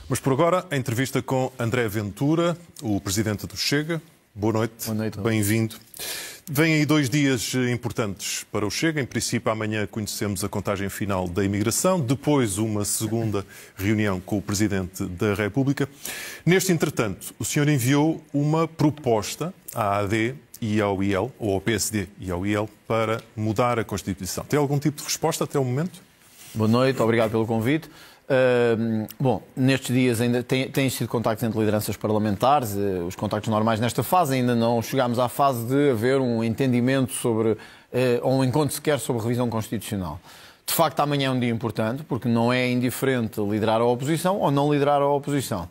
Mas por agora, a entrevista com André Ventura, o presidente do Chega. Boa noite. Boa noite. Bem-vindo. Vêm aí 2 dias importantes para o Chega. Em princípio, amanhã conhecemos a contagem final da imigração, depois uma segunda reunião com o Presidente da República. Neste entretanto, o senhor enviou uma proposta à AD e ao IEL, ou ao PSD e ao IEL, para mudar a Constituição. Tem algum tipo de resposta até o momento? Boa noite, obrigado pelo convite. Bom, nestes dias ainda têm sido contactos entre lideranças parlamentares, os contactos normais nesta fase, ainda não chegámos à fase de haver um entendimento sobre, ou um encontro sequer sobre revisão constitucional. De facto, amanhã é um dia importante, porque não é indiferente liderar a oposição ou não liderar a oposição.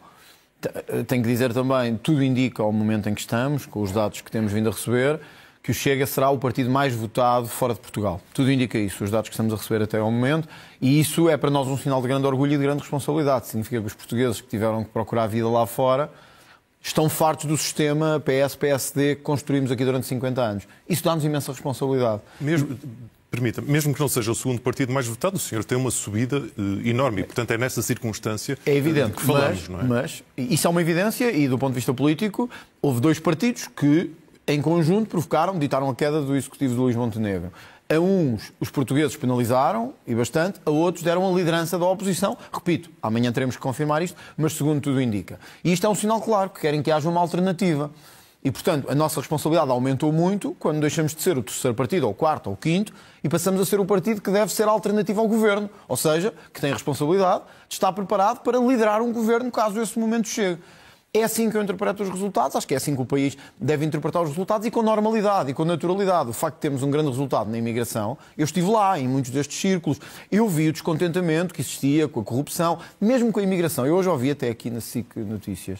Tenho que dizer também, tudo indica ao momento em que estamos, com os dados que temos vindo a receber, que o Chega será o partido mais votado fora de Portugal. Tudo indica isso, os dados que estamos a receber até ao momento, e isso é para nós um sinal de grande orgulho e de grande responsabilidade. Significa que os portugueses que tiveram que procurar a vida lá fora estão fartos do sistema PS-PSD que construímos aqui durante 50 anos. Isso dá-nos imensa responsabilidade. Permita-me, mesmo que não seja o segundo partido mais votado, o senhor tem uma subida enorme e, portanto, é nessa circunstância é evidente, que falamos, não é? Mas isso é uma evidência e, do ponto de vista político, houve 2 partidos que, em conjunto, ditaram a queda do executivo de Luís Montenegro. A uns, os portugueses penalizaram, e bastante, a outros deram a liderança da oposição. Repito, amanhã teremos que confirmar isto, mas segundo tudo indica. E isto é um sinal claro, que querem que haja uma alternativa. E, portanto, a nossa responsabilidade aumentou muito quando deixamos de ser o terceiro partido, ou o quarto, ou o quinto, e passamos a ser o partido que deve ser alternativo ao governo. Ou seja, que tem a responsabilidade de estar preparado para liderar um governo, caso esse momento chegue. É assim que eu interpreto os resultados, acho que é assim que o país deve interpretar os resultados e com normalidade e com naturalidade. O facto de termos um grande resultado na imigração, eu estive lá em muitos destes círculos, eu vi o descontentamento que existia com a corrupção, mesmo com a imigração. Eu hoje ouvi até aqui na SIC Notícias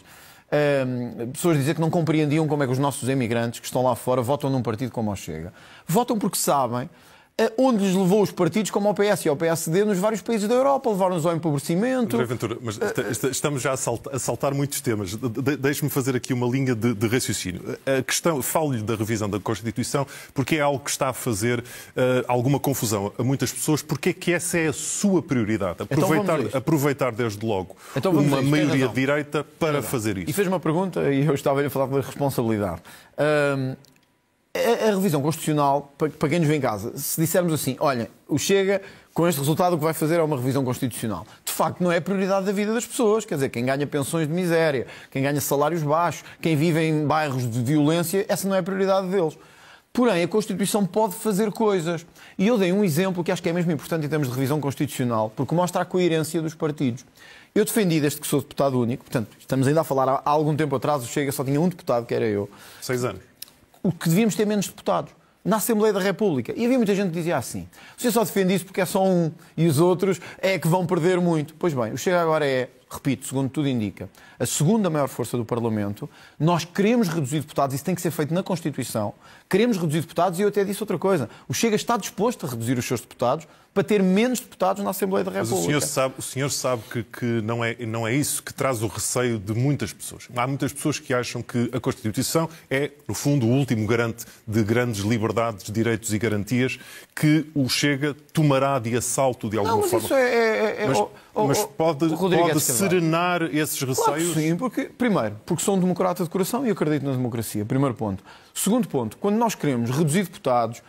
pessoas dizer que não compreendiam como é que os nossos imigrantes que estão lá fora votam num partido como o Chega. Votam porque sabem onde lhes levou os partidos como ao PS e ao PSD nos vários países da Europa, levaram-nos ao empobrecimento. André Ventura, mas estamos já a saltar muitos temas. Deixe-me fazer aqui uma linha de raciocínio. A questão, falo-lhe da revisão da Constituição, porque é algo que está a fazer alguma confusão a muitas pessoas, porque é que essa é a sua prioridade. Aproveitar desde logo uma maioria de direita para fazer isso. E fez uma pergunta e eu estava a falar da responsabilidade. A revisão constitucional, para quem nos vê em casa, se dissermos assim, olha, o Chega, com este resultado, o que vai fazer é uma revisão constitucional. De facto, não é a prioridade da vida das pessoas. Quer dizer, quem ganha pensões de miséria, quem ganha salários baixos, quem vive em bairros de violência, essa não é a prioridade deles. Porém, a Constituição pode fazer coisas. E eu dei um exemplo que acho que é mesmo importante em termos de revisão constitucional, porque mostra a coerência dos partidos. Eu defendi, desde que sou deputado único, portanto, estamos ainda a falar há algum tempo atrás, o Chega só tinha um deputado, que era eu. 6 anos. O que devíamos ter menos deputados na Assembleia da República. E havia muita gente que dizia assim, você só defende isso porque é só um e os outros é que vão perder muito. Pois bem, o Chega agora é, repito, segundo tudo indica, a segunda maior força do Parlamento. Nós queremos reduzir deputados, isso tem que ser feito na Constituição. Queremos reduzir deputados e eu até disse outra coisa. O Chega está disposto a reduzir os seus deputados para ter menos deputados na Assembleia da República. Mas o senhor sabe que não é isso que traz o receio de muitas pessoas. Há muitas pessoas que acham que a Constituição é, no fundo, o último garante de grandes liberdades, direitos e garantias que o Chega tomará de assalto de alguma forma. Mas pode serenar esses receios? Claro que sim, primeiro, porque sou um democrata de coração e acredito na democracia. Primeiro ponto. Segundo ponto, quando nós queremos reduzir deputados,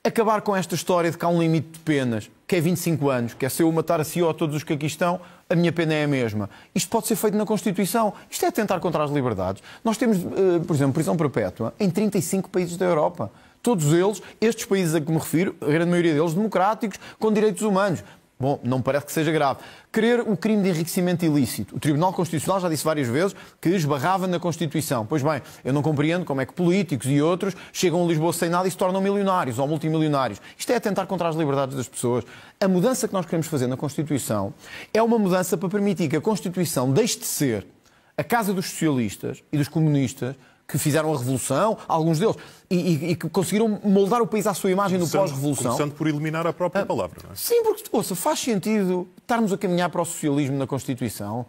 acabar com esta história de que há um limite de penas, que é 25 anos, que é se eu matar a si ou a todos os que aqui estão, a minha pena é a mesma. Isto pode ser feito na Constituição. Isto é atentar contra as liberdades. Nós temos, por exemplo, prisão perpétua em 35 países da Europa. Todos eles, estes países a que me refiro, a grande maioria deles democráticos, com direitos humanos. Bom, não parece que seja grave. Querer o crime de enriquecimento ilícito. O Tribunal Constitucional já disse várias vezes que esbarrava na Constituição. Pois bem, eu não compreendo como é que políticos e outros chegam a Lisboa sem nada e se tornam milionários ou multimilionários. Isto é atentar contra as liberdades das pessoas. A mudança que nós queremos fazer na Constituição é uma mudança para permitir que a Constituição deixe de ser a casa dos socialistas e dos comunistas que fizeram a revolução, alguns deles, e que conseguiram moldar o país à sua imagem no pós-revolução. Começando por eliminar a própria palavra, não é? Sim, porque, ouça, faz sentido estarmos a caminhar para o socialismo na Constituição.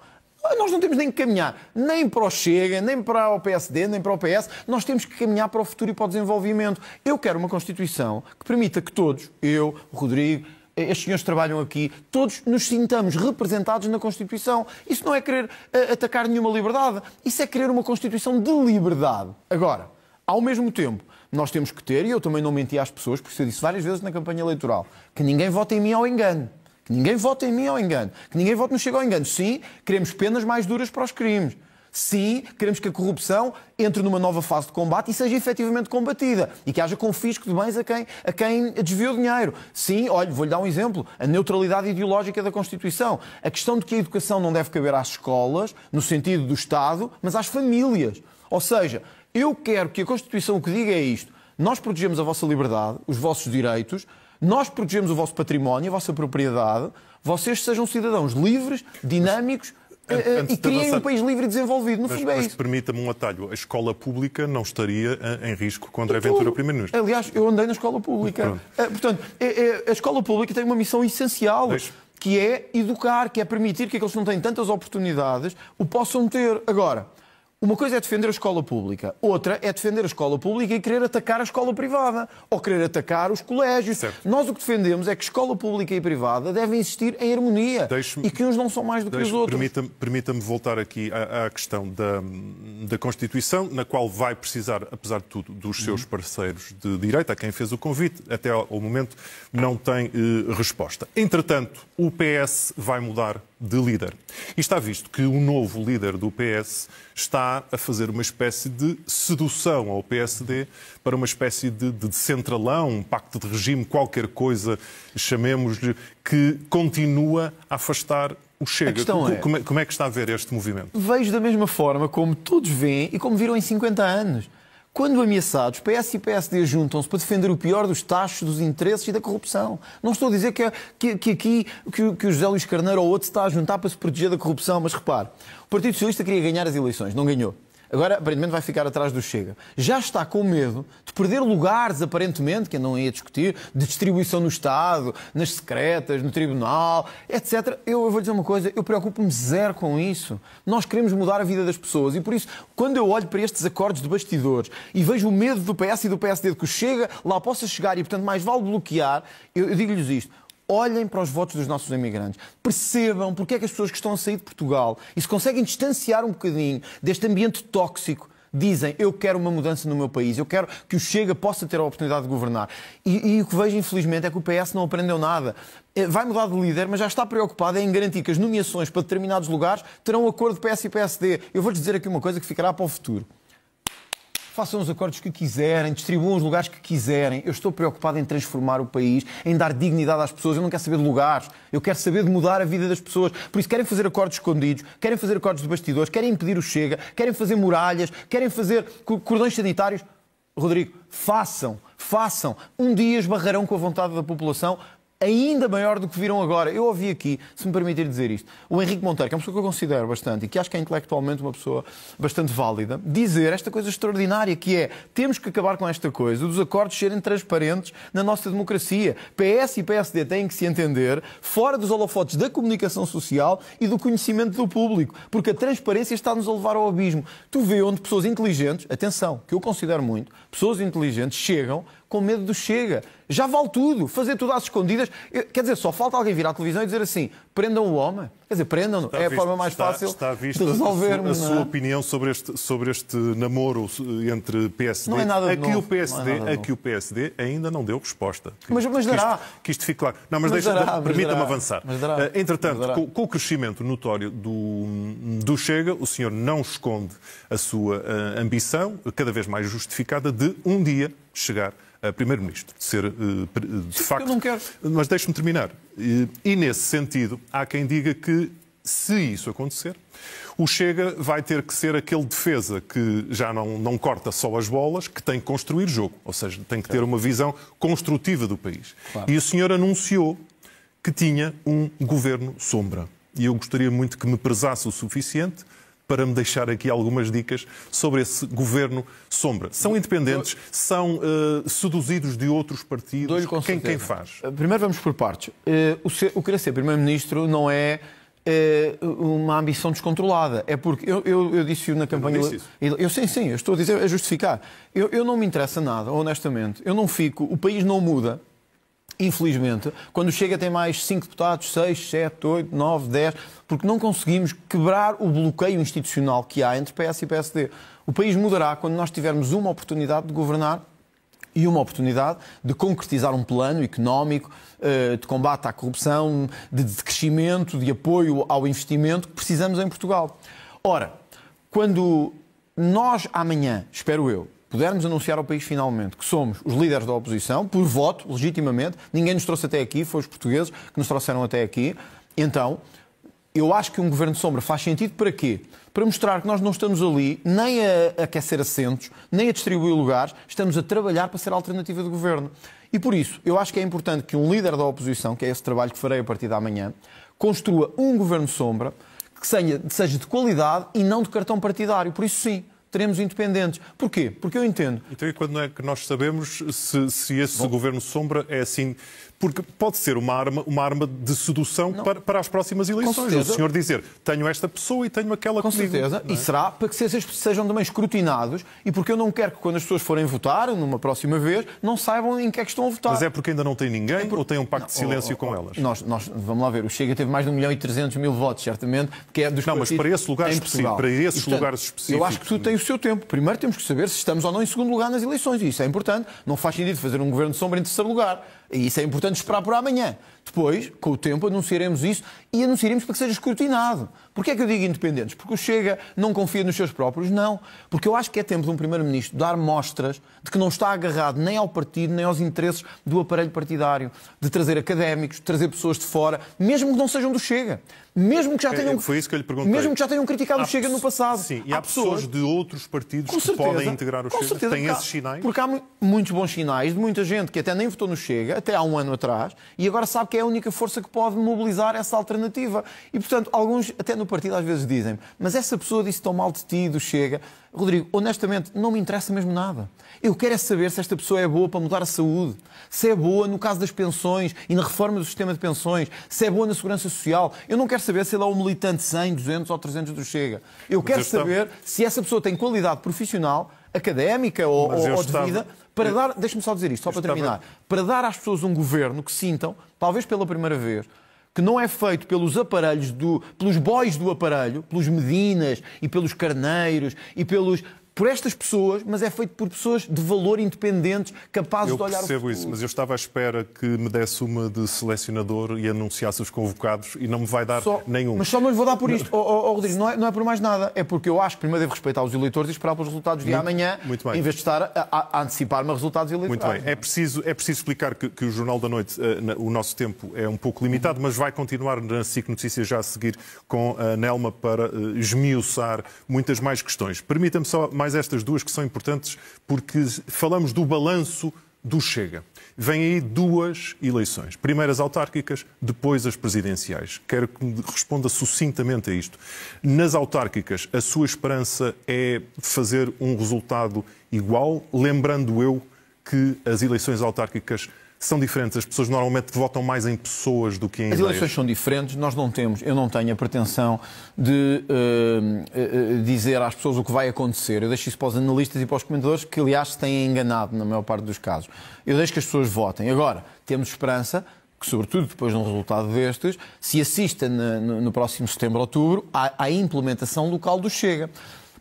Nós não temos nem que caminhar nem para o Chega, nem para o PSD, nem para o PS. Nós temos que caminhar para o futuro e para o desenvolvimento. Eu quero uma Constituição que permita que todos, eu, o Rodrigo, estes senhores trabalham aqui, todos nos sintamos representados na Constituição. Isso não é querer atacar nenhuma liberdade, isso é querer uma Constituição de liberdade. Agora, ao mesmo tempo, nós temos que ter, e eu também não menti às pessoas, porque eu disse várias vezes na campanha eleitoral, que ninguém vote em mim ao engano. Que ninguém vote em mim ao engano. Que ninguém vote no Chega ao engano. Sim, queremos penas mais duras para os crimes. Sim, queremos que a corrupção entre numa nova fase de combate e seja efetivamente combatida. E que haja confisco de bens a quem desviou dinheiro. Sim, olha, vou-lhe dar um exemplo. A neutralidade ideológica da Constituição. A questão de que a educação não deve caber às escolas, no sentido do Estado, mas às famílias. Ou seja, eu quero que a Constituição o que diga é isto. Nós protegemos a vossa liberdade, os vossos direitos, nós protegemos o vosso património, a vossa propriedade, vocês sejam cidadãos livres, dinâmicos, e criem um país livre e desenvolvido. No fundo é isso. Permita-me um atalho. A escola pública não estaria em risco contra a aventura Primeiro-Ministro. Aliás, eu andei na escola pública. Portanto, a escola pública tem uma missão essencial, que é educar, que é permitir que aqueles que não têm tantas oportunidades o possam ter. Agora, uma coisa é defender a escola pública, outra é defender a escola pública e querer atacar a escola privada, ou querer atacar os colégios. Certo. Nós o que defendemos é que escola pública e privada devem existir em harmonia e que uns não são mais do que os outros. Permita-me voltar aqui à questão da Constituição, na qual vai precisar, apesar de tudo, dos seus parceiros de direita, a quem fez o convite, até ao momento não tem resposta. Entretanto, o PS vai mudar de líder. E está visto que o novo líder do PS está a fazer uma espécie de sedução ao PSD para uma espécie de centralão, um pacto de regime, qualquer coisa, chamemos-lhe, que continua a afastar o Chega. Como é que está a ver este movimento? Vejo da mesma forma como todos veem e como viram em 50 anos. Quando ameaçados, PS e PSD juntam-se para defender o pior dos tachos, dos interesses e da corrupção. Não estou a dizer que o José Luís Carneiro ou outro se está a juntar para se proteger da corrupção, mas repare, o Partido Socialista queria ganhar as eleições, não ganhou. Agora, aparentemente, vai ficar atrás do Chega. Já está com medo de perder lugares, aparentemente, que andam aí a discutir, de distribuição no Estado, nas secretas, no Tribunal, etc. Eu vou dizer uma coisa, eu preocupo-me zero com isso. Nós queremos mudar a vida das pessoas e, por isso, quando eu olho para estes acordos de bastidores e vejo o medo do PS e do PSD de que o Chega lá possa chegar e, portanto, mais vale bloquear, eu digo-lhes isto. Olhem para os votos dos nossos imigrantes. Percebam porque é que as pessoas que estão a sair de Portugal e se conseguem distanciar um bocadinho deste ambiente tóxico, dizem, eu quero uma mudança no meu país, eu quero que o Chega possa ter a oportunidade de governar. E o que vejo, infelizmente, é que o PS não aprendeu nada. Vai mudar de líder, mas já está preocupado em garantir que as nomeações para determinados lugares terão acordo de PS e PSD. Eu vou-lhes dizer aqui uma coisa que ficará para o futuro. Façam os acordos que quiserem, distribuam os lugares que quiserem. Eu estou preocupado em transformar o país, em dar dignidade às pessoas. Eu não quero saber de lugares. Eu quero saber de mudar a vida das pessoas. Por isso querem fazer acordos escondidos, querem fazer acordos de bastidores, querem impedir o Chega, querem fazer muralhas, querem fazer cordões sanitários. Rodrigo, façam. Um dia esbarrarão com a vontade da população ainda maior do que viram agora. Eu ouvi aqui, se me permitir dizer isto, o Henrique Monteiro, que é uma pessoa que eu considero bastante e que acho que é intelectualmente uma pessoa bastante válida, dizer esta coisa extraordinária que é, temos que acabar com esta coisa dos acordos serem transparentes na nossa democracia. PS e PSD têm que se entender fora dos holofotes da comunicação social e do conhecimento do público, porque a transparência está-nos a levar ao abismo. Tu vê onde pessoas inteligentes, atenção, que eu considero muito, pessoas inteligentes chegam com medo do Chega. Já vale tudo. Fazer tudo às escondidas. Quer dizer, só falta alguém vir à televisão e dizer assim, prendam o homem. Quer dizer, prendam-no. É a forma mais fácil de resolvermos. A sua opinião sobre este namoro entre PSD. Não é nada de novo. Aqui o PSD ainda não deu resposta. Mas dará. Que isto fique claro. Não, mas permita-me avançar. Entretanto, com o crescimento notório do Chega, o senhor não esconde a sua ambição, cada vez mais justificada, de um dia chegar a Primeiro-Ministro, de ser, de facto... Eu não quero. Mas deixe-me terminar. E, nesse sentido, há quem diga que, se isso acontecer, o Chega vai ter que ser aquele defesa que já não corta só as bolas, que tem que construir jogo. Ou seja, tem que ter uma visão construtiva do país. Claro. E o senhor anunciou que tinha um governo sombra. E eu gostaria muito que me prezasse o suficiente para me deixar aqui algumas dicas sobre esse governo sombra. São independentes, são seduzidos de outros partidos. Quem faz? Primeiro vamos por partes. O querer ser Primeiro-Ministro não é uma ambição descontrolada. É porque eu disse na campanha... Sim, eu estou a dizer, a justificar. Eu não me interessa nada, honestamente. Eu não fico... O país não muda. infelizmente, quando o Chega tem mais 5 deputados, 6, 7, 8, 9, 10, porque não conseguimos quebrar o bloqueio institucional que há entre PS e PSD. O país mudará quando nós tivermos uma oportunidade de governar e uma oportunidade de concretizar um plano económico de combate à corrupção, de crescimento, de apoio ao investimento que precisamos em Portugal. Ora, quando nós amanhã, espero eu, pudermos anunciar ao país finalmente que somos os líderes da oposição, por voto, legitimamente, ninguém nos trouxe até aqui, foi os portugueses que nos trouxeram até aqui, então eu acho que um governo de sombra faz sentido para quê? Para mostrar que nós não estamos ali nem a aquecer assentos, nem a distribuir lugares, estamos a trabalhar para ser a alternativa de governo. E por isso, eu acho que é importante que um líder da oposição, que é esse trabalho que farei a partir de amanhã, construa um governo de sombra que seja de qualidade e não de cartão partidário. Por isso, sim, teremos independentes. Porquê? Porque eu entendo. Então, e quando é que nós sabemos se esse governo sombra é assim? Porque pode ser uma arma de sedução para as próximas eleições. O senhor dizer, tenho esta pessoa e tenho aquela comigo. Com certeza. E será para que sejam também escrutinados e porque eu não quero que quando as pessoas forem votar, numa próxima vez, não saibam em que é que estão a votar. Mas é porque ainda não tem ninguém ou tem um pacto de silêncio com elas? Vamos lá ver. O Chega teve mais de 1.300.000 votos, certamente, que é dos Não, mas para esses lugares específicos. Para esses lugares específicos. Eu acho que tudo tem o seu tempo. Primeiro temos que saber se estamos ou não em segundo lugar nas eleições. E isso é importante. Não faz sentido fazer um governo de sombra em terceiro lugar. E isso é importante esperar por amanhã. Depois, com o tempo, anunciaremos isso e anunciaremos para que seja escrutinado. Porquê é que eu digo independentes? Porque o Chega não confia nos seus próprios? Não. Porque eu acho que é tempo de um Primeiro-Ministro dar mostras de que não está agarrado nem ao partido, nem aos interesses do aparelho partidário. De trazer académicos, de trazer pessoas de fora, mesmo que não sejam do Chega. Mesmo que já tenham, foi isso que eu lhe perguntei. Mesmo que já tenham criticado o Chega no passado. Sim, e há pessoas de outros partidos que podem integrar o Chega? Têm esses sinais? Porque há muitos bons sinais de muita gente que até nem votou no Chega, até há um ano atrás, e agora sabe que é a única força que pode mobilizar essa alternativa. E, portanto, alguns, até no partido, às vezes dizem, mas essa pessoa disse tão mal de ti, do Chega. Rodrigo, honestamente, não me interessa mesmo nada. Eu quero é saber se esta pessoa é boa para mudar a saúde, se é boa no caso das pensões e na reforma do sistema de pensões, se é boa na segurança social. Eu não quero saber se ele é um militante 100, 200 ou 300 do Chega. Eu quero saber se essa pessoa tem qualidade profissional, académica ou de vida, para dar, deixa-me só dizer isto, só para terminar, para dar às pessoas um governo que sintam, talvez pela primeira vez, que não é feito pelos aparelhos, pelos boys do aparelho, pelos Medinas e pelos Carneiros e por estas pessoas, mas é feito por pessoas de valor independentes, capazes de olhar o futuro. Eu percebo isso, mas eu estava à espera que me desse uma de selecionador e anunciasse os convocados e não me vai dar nenhum. Mas só não lhe vou dar por isto, Rodrigo, não é por mais nada. É porque eu acho que primeiro devo respeitar os eleitores e esperar pelos resultados de amanhã, em vez de estar a antecipar-me a resultados eleitorais. Muito bem. É preciso explicar que o Jornal da Noite, o nosso tempo é um pouco limitado, mas vai continuar na SIC Notícias já a seguir com a Nelma para esmiuçar muitas mais questões. Permita-me só mais estas duas que são importantes, porque falamos do balanço do Chega. Vêm aí duas eleições. Primeiro as autárquicas, depois as presidenciais. Quero que me responda sucintamente a isto. Nas autárquicas, a sua esperança é fazer um resultado igual, lembrando eu que as eleições autárquicas são diferentes. As pessoas normalmente votam mais em pessoas do que em ideias. As eleições são diferentes. Eu não tenho a pretensão de dizer às pessoas o que vai acontecer. Eu deixo isso para os analistas e para os comentadores, que aliás se têm enganado na maior parte dos casos. Eu deixo que as pessoas votem. Agora, temos esperança que, sobretudo depois de um resultado destes, se assista no próximo setembro, outubro, à implementação local do Chega.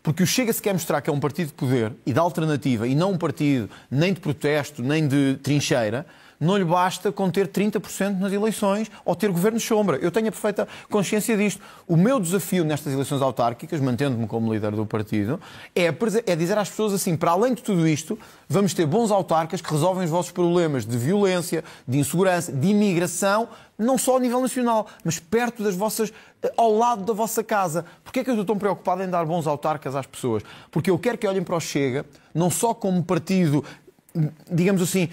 Porque o Chega se quer mostrar que é um partido de poder e de alternativa e não um partido nem de protesto, nem de trincheira, não lhe basta com ter 30% nas eleições ou ter governo de sombra. Eu tenho a perfeita consciência disto. O meu desafio nestas eleições autárquicas, mantendo-me como líder do partido, é dizer às pessoas assim, para além de tudo isto, vamos ter bons autarcas que resolvem os vossos problemas de violência, de insegurança, de imigração, não só a nível nacional, mas perto das vossas, ao lado da vossa casa. Porquê é que eu estou tão preocupado em dar bons autarcas às pessoas? Porque eu quero que olhem para o Chega, não só como partido, digamos assim,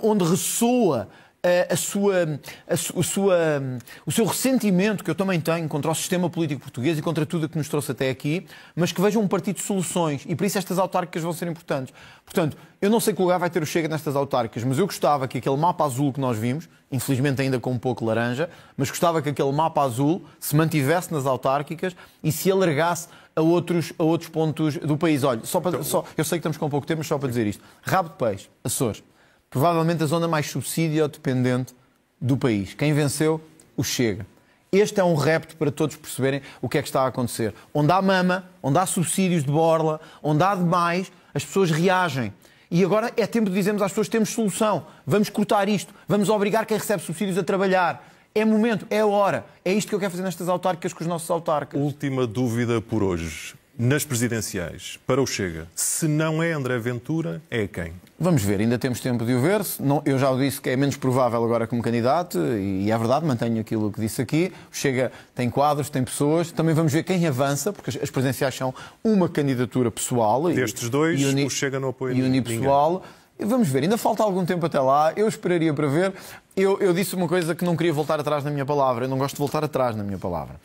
onde ressoa o seu ressentimento, que eu também tenho, contra o sistema político português e contra tudo o que nos trouxe até aqui, mas que vejam um partido de soluções. E por isso estas autárquicas vão ser importantes. Portanto, eu não sei que lugar vai ter o Chega nestas autárquicas, mas eu gostava que aquele mapa azul que nós vimos, infelizmente ainda com um pouco laranja, mas gostava que aquele mapa azul se mantivesse nas autárquicas e se alargasse a outros pontos do país. Olha, eu sei que estamos com pouco tempo, mas só para dizer isto. Rabo de Peixe, Açores. provavelmente a zona mais subsídio-dependente do país. Quem venceu? O Chega. Este é um repto para todos perceberem o que é que está a acontecer. Onde há mama, onde há subsídios de borla, onde há demais, as pessoas reagem. E agora é tempo de dizermos às pessoas que temos solução. Vamos cortar isto. Vamos obrigar quem recebe subsídios a trabalhar. É momento, é a hora. É isto que eu quero fazer nestas autárquicas com os nossos autarcas. Última dúvida por hoje. Nas presidenciais, para o Chega, se não é André Ventura, é quem? Vamos ver, ainda temos tempo de o ver. Eu já o disse que é menos provável agora como candidato, e é verdade, mantenho aquilo que disse aqui. O Chega tem quadros, tem pessoas. Também vamos ver quem avança, porque as presidenciais são uma candidatura pessoal. Destes dois, o Chega não apoia ninguém. E unipessoal. Vamos ver, ainda falta algum tempo até lá. Eu esperaria para ver. Eu disse uma coisa que não queria voltar atrás na minha palavra. Eu não gosto de voltar atrás na minha palavra.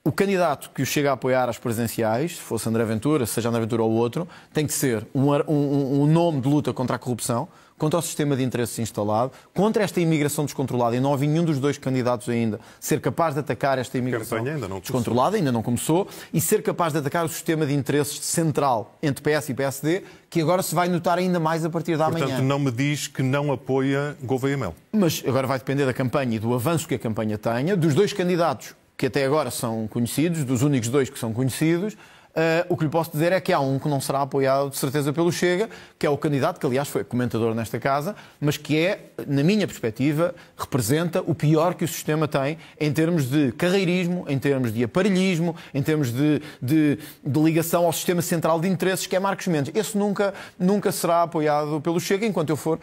O candidato que o chega a apoiar às presidenciais, se fosse André Ventura, seja André Ventura ou outro, tem que ser um nome de luta contra a corrupção, contra o sistema de interesses instalado, contra esta imigração descontrolada. E não houve nenhum dos dois candidatos ainda ser capaz de atacar esta imigração descontrolada, ainda não começou, e ser capaz de atacar o sistema de interesses central entre PS e PSD, que agora se vai notar ainda mais a partir da manhã. Portanto, não me diz que não apoia Gouveia Mel. Mas agora vai depender da campanha e do avanço que a campanha tenha, dos dois candidatos que até agora são conhecidos, dos únicos dois que são conhecidos. O que lhe posso dizer é que há um que não será apoiado de certeza pelo Chega, que é o candidato, que aliás foi comentador nesta casa, mas que é, na minha perspectiva, representa o pior que o sistema tem em termos de carreirismo, em termos de aparelhismo, em termos de ligação ao sistema central de interesses, que é Marcos Mendes. Esse nunca será apoiado pelo Chega enquanto eu for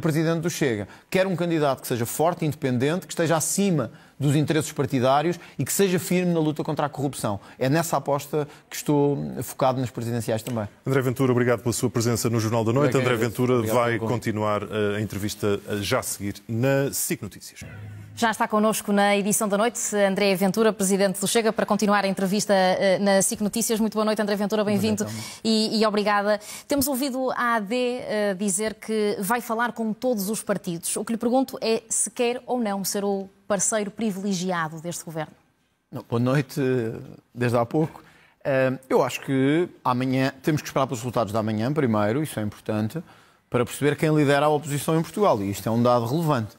presidente do Chega. Quero um candidato que seja forte, independente, que esteja acima dos interesses partidários e que seja firme na luta contra a corrupção. É nessa aposta que estou focado nas presidenciais também. André Ventura, obrigado pela sua presença no Jornal da Noite. André Ventura vai continuar a entrevista já a seguir na SIC Notícias. Já está connosco na edição da noite André Ventura, presidente do Chega, para continuar a entrevista na SIC Notícias. Muito boa noite, André Ventura, bem-vindo e obrigada. Temos ouvido a AD dizer que vai falar com todos os partidos. O que lhe pergunto é se quer ou não ser o parceiro privilegiado deste governo. Boa noite, desde há pouco. Eu acho que amanhã temos que esperar pelos resultados da manhã primeiro, isso é importante, para perceber quem lidera a oposição em Portugal. E isto é um dado relevante.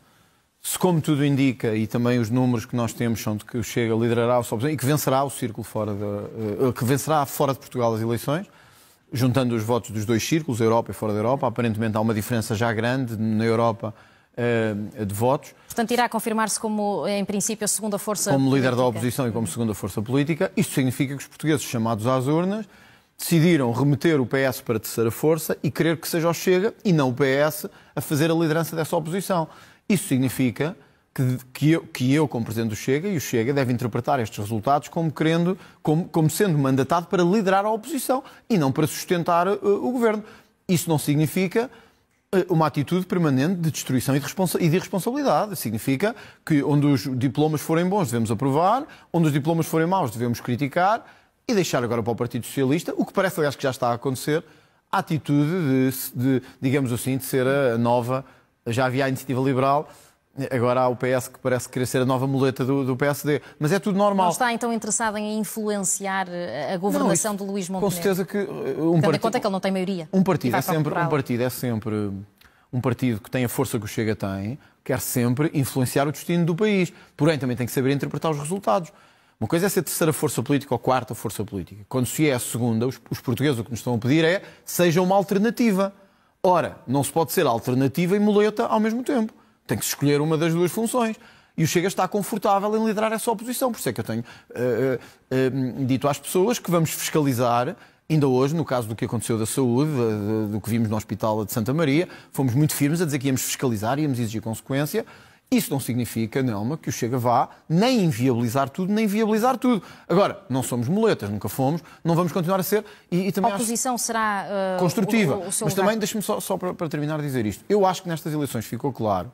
Se, como tudo indica, e também os números que nós temos são de que o Chega liderará a oposição e que vencerá o círculo que vencerá fora de Portugal as eleições, juntando os votos dos dois círculos, Europa e fora da Europa, aparentemente há uma diferença já grande na Europa de votos. Portanto, irá confirmar-se como, em princípio, a segunda força como política. Líder da oposição e como segunda força política. Isto significa que os portugueses chamados às urnas decidiram remeter o PS para a terceira força e querer que seja o Chega e não o PS a fazer a liderança dessa oposição. Isso significa que eu, como Presidente do Chega, e o Chega deve interpretar estes resultados como sendo mandatado para liderar a oposição e não para sustentar o Governo. Isso não significa uma atitude permanente de destruição e de irresponsabilidade. Significa que onde os diplomas forem bons devemos aprovar, onde os diplomas forem maus devemos criticar e deixar agora para o Partido Socialista, o que parece, aliás, que já está a acontecer, a atitude digamos assim, de ser a nova. Já havia a Iniciativa Liberal, agora há o PS que parece querer ser a nova muleta do PSD. Mas é tudo normal. Não está então interessado em influenciar a governação de Luís Montenegro? Com certeza que tendo em conta que ele não tem maioria. Um partido é sempre um partido que tem a força que o Chega tem, quer sempre influenciar o destino do país. Porém, também tem que saber interpretar os resultados. Uma coisa é ser a terceira força política ou a quarta força política. Quando se é a segunda, os portugueses o que nos estão a pedir é seja uma alternativa. Ora, não se pode ser alternativa e muleta ao mesmo tempo. Tem que se escolher uma das duas funções. E o Chega está confortável em liderar essa oposição. Por isso é que eu tenho dito às pessoas que vamos fiscalizar, ainda hoje, no caso do que aconteceu da saúde, do que vimos no Hospital de Santa Maria, fomos muito firmes a dizer que íamos fiscalizar, íamos exigir consequência. Isso não significa, Nelma, que o Chega vá nem inviabilizar tudo, nem viabilizar tudo. Agora, não somos muletas, nunca fomos, não vamos continuar a ser. E também a oposição será construtiva. o seu Mas lugar. também, deixe-me só para terminar dizer isto. Eu acho que nestas eleições ficou claro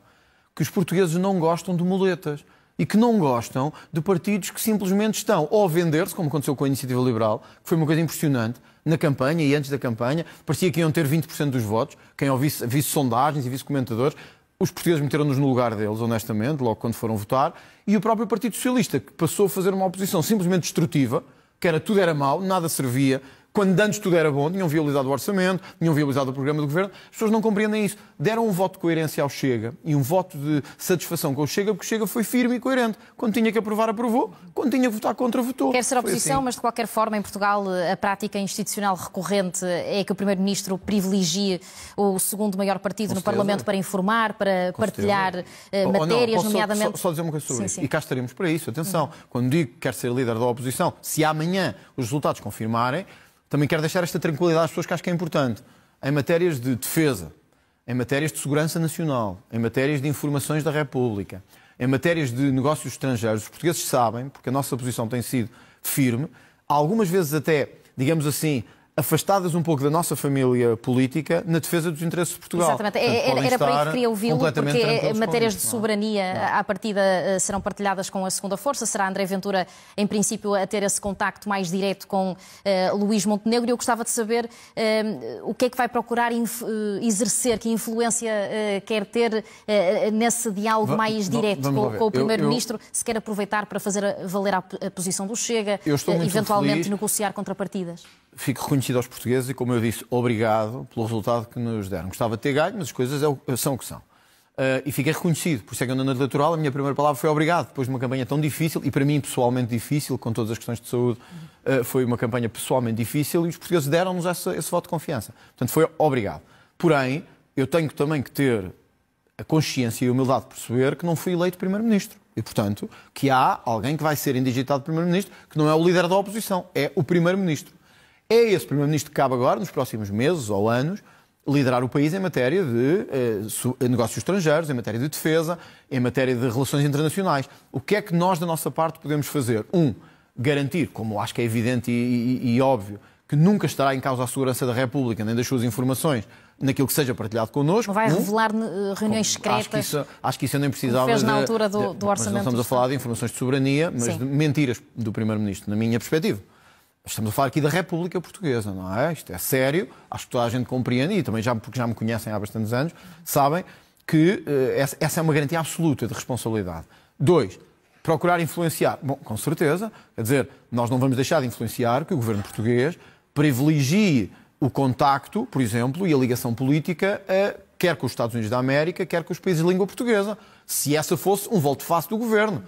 que os portugueses não gostam de muletas e que não gostam de partidos que simplesmente estão ou a vender-se, como aconteceu com a Iniciativa Liberal, que foi uma coisa impressionante, na campanha e antes da campanha, parecia que iam ter 20% dos votos, quem ouvisse sondagens e visse comentadores. Os portugueses meteram-nos no lugar deles, honestamente, logo quando foram votar, e o próprio Partido Socialista, que passou a fazer uma oposição simplesmente destrutiva, que era tudo era mau, nada servia, Quando antes tudo era bom, tinham viabilizado o orçamento, tinham viabilizado o programa do governo, as pessoas não compreendem isso. Deram um voto de coerência ao Chega e um voto de satisfação com o Chega, porque o Chega foi firme e coerente. Quando tinha que aprovar, aprovou. Quando tinha que votar contra, votou. Quer ser oposição, assim. mas de qualquer forma, em Portugal, a prática institucional recorrente é que o Primeiro-Ministro privilegie o segundo maior partido no Parlamento para informar, para partilhar matérias, nomeadamente... Só dizer uma coisa sobre isso. E cá estaremos para isso. Atenção, quando digo que quero ser líder da oposição, se amanhã os resultados confirmarem, também quero deixar esta tranquilidade às pessoas que acho que é importante. Em matérias de defesa, em matérias de segurança nacional, em matérias de informações da República, em matérias de negócios estrangeiros, os portugueses sabem, porque a nossa posição tem sido firme, algumas vezes até, digamos assim, afastadas um pouco da nossa família política na defesa dos interesses de Portugal. Exatamente. Portanto, era para aí que queria ouvi-lo, porque matérias de soberania à partida serão partilhadas com a segunda força. Será André Ventura, em princípio, a ter esse contacto mais direto com Luís Montenegro. E eu gostava de saber o que é que vai procurar exercer, que influência quer ter nesse diálogo mais direto com o Primeiro-Ministro, se quer aproveitar para fazer valer a posição do Chega, eventualmente negociar contrapartidas. Fico reconhecido aos portugueses e, como eu disse, obrigado pelo resultado que nos deram. Gostava de ter ganho, mas as coisas são o que são. E fiquei reconhecido. Por isso é que, na eleitoral, a minha primeira palavra foi obrigado. Depois de uma campanha tão difícil, e para mim pessoalmente difícil, com todas as questões de saúde, foi uma campanha pessoalmente difícil e os portugueses deram-nos esse voto de confiança. Portanto, foi obrigado. Porém, eu tenho também que ter a consciência e a humildade de perceber que não fui eleito Primeiro-Ministro. E, portanto, que há alguém que vai ser indigitado Primeiro-Ministro, que não é o líder da oposição, é o Primeiro-Ministro. É esse Primeiro-Ministro que cabe agora, nos próximos meses ou anos, liderar o país em matéria de negócios estrangeiros, em matéria de defesa, em matéria de relações internacionais. O que é que nós, da nossa parte, podemos fazer? Garantir, como acho que é evidente e óbvio, que nunca estará em causa a segurança da República, nem das suas informações, naquilo que seja partilhado connosco. Não vai revelar reuniões secretas. Acho que isso eu nem precisava. Fez na altura do orçamento. Mas não estamos a falar de informações de soberania, mas de mentiras do Primeiro-Ministro, na minha perspectiva. Estamos a falar aqui da República Portuguesa, não é? Isto é sério, acho que toda a gente compreende, e também porque já me conhecem há bastantes anos, sabem que essa é uma garantia absoluta de responsabilidade. 2, procurar influenciar. Bom, com certeza, quer dizer, nós não vamos deixar de influenciar que o governo português privilegie o contacto, por exemplo, e a ligação política, quer com os Estados Unidos da América, quer com os países de língua portuguesa, se essa fosse um volte-face do governo.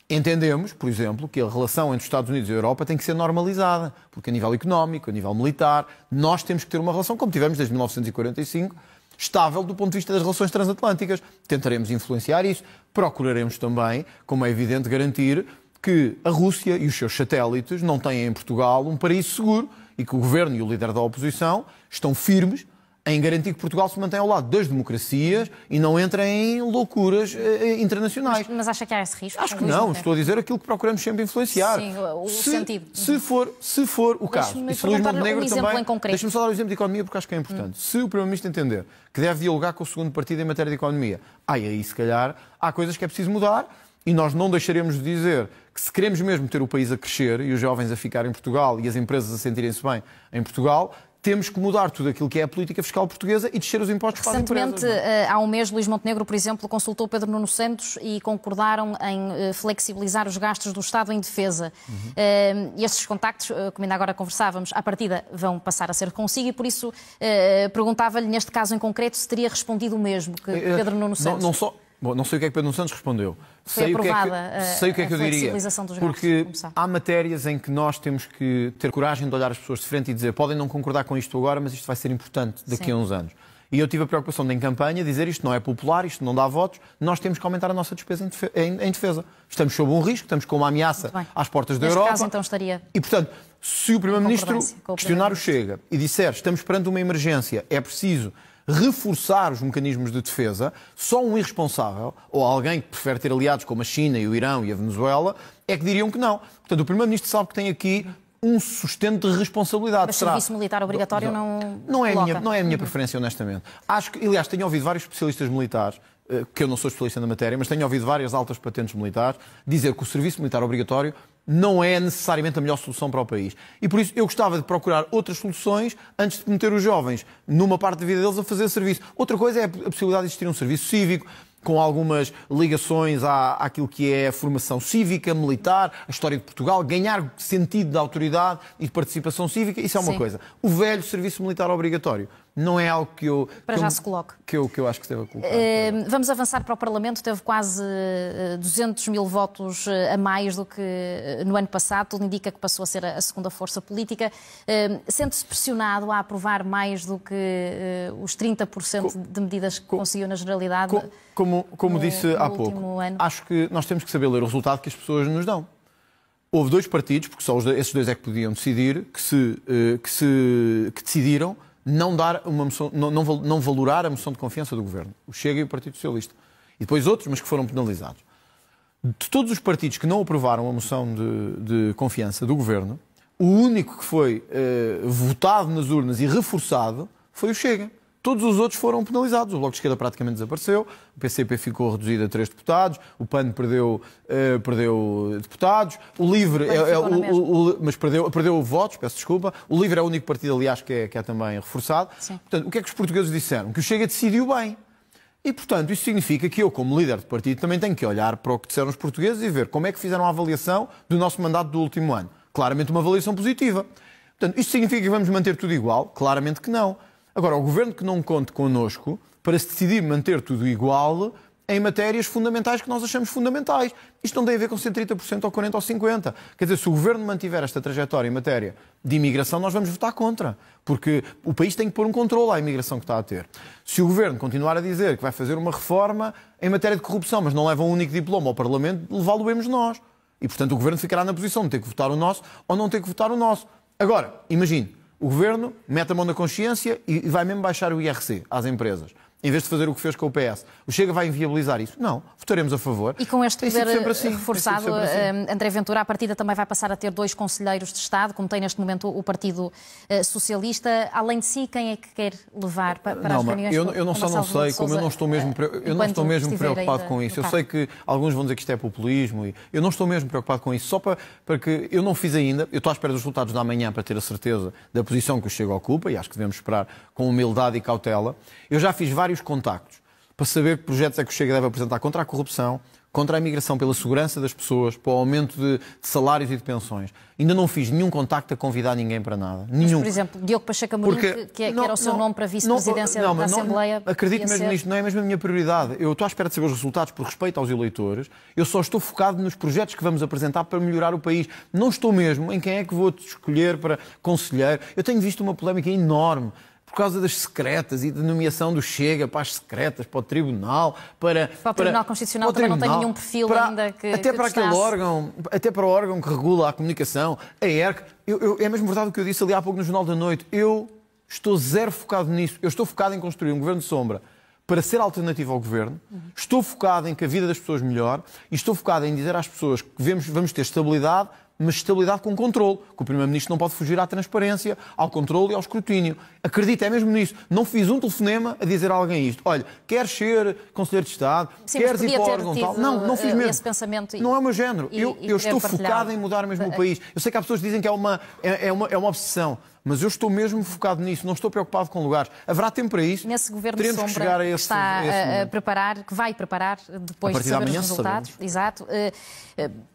Entendemos, por exemplo, que a relação entre os Estados Unidos e a Europa tem que ser normalizada, porque a nível económico, a nível militar, nós temos que ter uma relação, como tivemos desde 1945, estável do ponto de vista das relações transatlânticas. Tentaremos influenciar isso. Procuraremos também, como é evidente, garantir que a Rússia e os seus satélites não têm em Portugal um paraíso seguro e que o governo e o líder da oposição estão firmes em garantir que Portugal se mantém ao lado das democracias e não entra em loucuras internacionais. Mas acha que há esse risco? Acho que não. Estou a dizer aquilo que procuramos sempre influenciar. Sim, o sentido. Se for o caso. E se Luís Montenegro também... Deixa-me só dar o exemplo de economia porque acho que é importante. Se o Primeiro-Ministro entender que deve dialogar com o segundo partido em matéria de economia, aí se calhar há coisas que é preciso mudar e nós não deixaremos de dizer que se queremos mesmo ter o país a crescer e os jovens a ficar em Portugal e as empresas a sentirem-se bem em Portugal, temos que mudar tudo aquilo que é a política fiscal portuguesa e descer os impostos para as empresas. Recentemente, há um mês, Luís Montenegro, por exemplo, consultou Pedro Nuno Santos e concordaram em flexibilizar os gastos do Estado em defesa. E esses contactos, como ainda agora conversávamos, à partida vão passar a ser consigo e por isso perguntava-lhe, neste caso em concreto, se teria respondido o mesmo que Pedro Nuno Santos. Não sei o que é que Pedro Nuno Santos respondeu. Sei o que é que eu diria. Porque há matérias em que nós temos que ter coragem de olhar as pessoas de frente e dizer podem não concordar com isto agora, mas isto vai ser importante daqui a uns anos. E eu tive a preocupação de, em campanha, dizer isto não é popular, isto não dá votos, nós temos que aumentar a nossa despesa em defesa. Estamos sob um risco, estamos com uma ameaça às portas da Europa. Caso, então, estaria... E, portanto, se o Primeiro-Ministro questionar o Chega e disser estamos perante uma emergência, é preciso reforçar os mecanismos de defesa, só um irresponsável, ou alguém que prefere ter aliados como a China e o Irão e a Venezuela, é que diriam que não. Portanto, o Primeiro-Ministro sabe que tem aqui um sustento de responsabilidade. Mas serviço militar obrigatório não é a minha preferência, honestamente. Acho que, aliás, tenho ouvido vários especialistas militares, que eu não sou especialista na matéria, mas tenho ouvido várias altas patentes militares, dizer que o serviço militar obrigatório não é necessariamente a melhor solução para o país. E por isso eu gostava de procurar outras soluções antes de meter os jovens numa parte da vida deles a fazer serviço. Outra coisa é a possibilidade de existir um serviço cívico, com algumas ligações àquilo que é a formação cívica, militar, a história de Portugal, ganhar sentido de autoridade e de participação cívica, isso é uma coisa. O velho serviço militar obrigatório não é algo que eu... Para já se coloque. Que eu acho que se deve colocar. Vamos avançar para o Parlamento. Teve quase 200 mil votos a mais do que no ano passado. Tudo indica que passou a ser a segunda força política. Sente-se pressionado a aprovar mais do que os 30% de medidas que conseguiu na generalidade? Como disse há pouco, acho que nós temos que saber ler o resultado que as pessoas nos dão. Houve dois partidos, porque só esses dois é que podiam decidir, que decidiram não dar uma moção, não valorar a moção de confiança do Governo. O Chega e o Partido Socialista. E depois outros, mas que foram penalizados. De todos os partidos que não aprovaram a moção de confiança do Governo, o único que foi votado nas urnas e reforçado foi o Chega. Todos os outros foram penalizados. O Bloco de Esquerda praticamente desapareceu, o PCP ficou reduzido a 3 deputados, o PAN perdeu deputados, o LIVRE, mas perdeu votos, peço desculpa. O LIVRE é o único partido, aliás, que é também reforçado. Sim. Portanto, o que é que os portugueses disseram? Que o Chega decidiu bem. E, portanto, isso significa que eu, como líder de partido, também tenho que olhar para o que disseram os portugueses e ver como é que fizeram a avaliação do nosso mandato do último ano. Claramente uma avaliação positiva. Portanto, isto significa que vamos manter tudo igual? Claramente que não. Agora, o Governo que não conte connosco para se decidir manter tudo igual em matérias fundamentais que nós achamos fundamentais. Isto não tem a ver com 130% ou 40% ou 50%. Quer dizer, se o Governo mantiver esta trajetória em matéria de imigração, nós vamos votar contra. Porque o país tem que pôr um controle à imigração que está a ter. Se o Governo continuar a dizer que vai fazer uma reforma em matéria de corrupção, mas não leva um único diploma ao Parlamento, levá-lo-emos nós. E, portanto, o Governo ficará na posição de ter que votar o nosso ou não ter que votar o nosso. Agora, imagine. O Governo mete a mão na consciência e vai mesmo baixar o IRC às empresas, em vez de fazer o que fez com o PS. O Chega vai inviabilizar isso? Não. Votaremos a favor. E com este poder reforçado, André Ventura, à partida também vai passar a ter 2 conselheiros de Estado, como tem neste momento o Partido Socialista. Além de si, quem é que quer levar para as reuniões? Eu não sei, como eu não estou mesmo preocupado com isso. Eu sei que alguns vão dizer que isto é populismo. Eu não estou mesmo preocupado com isso, só para que eu não fiz ainda. Eu estou à espera dos resultados da manhã para ter a certeza da posição que o Chega ocupa, e acho que devemos esperar com humildade e cautela. Eu já fiz vários contactos para saber que projetos é que o Chega deve apresentar contra a corrupção, contra a imigração, pela segurança das pessoas, para o aumento de salários e de pensões. Ainda não fiz nenhum contacto a convidar ninguém para nada. Nenhum. Mas, por exemplo, Diogo Pacheco Amorim, que era o seu nome para vice-presidência da Assembleia... Acredito mesmo nisto, não é mesmo a minha prioridade. Eu estou à espera de saber os resultados por respeito aos eleitores. Eu só estou focado nos projetos que vamos apresentar para melhorar o país. Não estou mesmo em quem é que vou escolher para conselheiro. Eu tenho visto uma polémica enorme por causa das secretas e de nomeação do Chega para as secretas, para o Tribunal, para o Tribunal Constitucional também não tem nenhum perfil ainda que até para aquele órgão, até para o órgão que regula a comunicação, a ERC. É mesmo verdade o que eu disse ali há pouco no Jornal da Noite. Eu estou zero focado nisso. Eu estou focado em construir um governo de sombra para ser alternativo ao governo. Estou focado em que a vida das pessoas melhore e estou focado em dizer às pessoas que vamos ter estabilidade, mas estabilidade com controle, que o Primeiro-Ministro não pode fugir à transparência, ao controle e ao escrutínio. Acredito, é mesmo nisso. Não fiz um telefonema a dizer a alguém isto. Olha, queres ser Conselheiro de Estado? Sim, queres ir para o órgão tal? Não fiz mesmo. Esse pensamento não é o meu género. Eu estou focado em mudar mesmo o país. Eu sei que há pessoas que dizem que é uma obsessão. Mas eu estou mesmo focado nisso, não estou preocupado com lugares. Haverá tempo para isso. Nesse governo de sombra que está a preparar, que vai preparar depois de saber os resultados. Exato.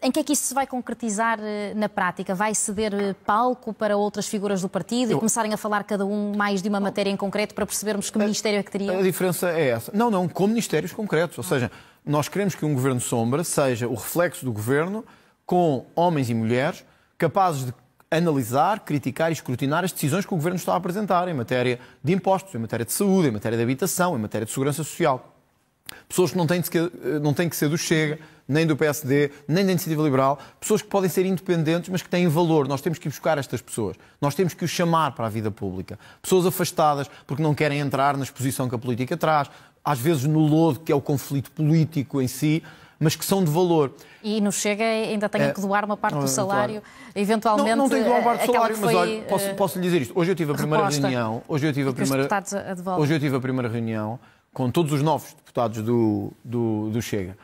Em que é que isso se vai concretizar na prática? Vai ceder palco para outras figuras do partido e começarem a falar cada um mais de uma matéria em concreto para percebermos que ministério é que teria? A diferença é essa. Não, com ministérios concretos. Ou seja, nós queremos que um governo de sombra seja o reflexo do governo com homens e mulheres capazes de analisar, criticar e escrutinar as decisões que o Governo está a apresentar em matéria de impostos, em matéria de saúde, em matéria de habitação, em matéria de segurança social. Pessoas que não têm que ser do Chega, nem do PSD, nem da Iniciativa Liberal, pessoas que podem ser independentes, mas que têm valor. Nós temos que ir buscar estas pessoas. Nós temos que os chamar para a vida pública. Pessoas afastadas porque não querem entrar na exposição que a política traz, às vezes no lodo que é o conflito político em si, mas que são de valor. E no Chega ainda têm que doar uma parte do salário, claro. Eventualmente... Não tem que doar uma parte do salário, mas olha, posso lhe dizer isto. Hoje eu tive a primeira reunião... Hoje eu tive a primeira reunião com todos os novos deputados do Chega.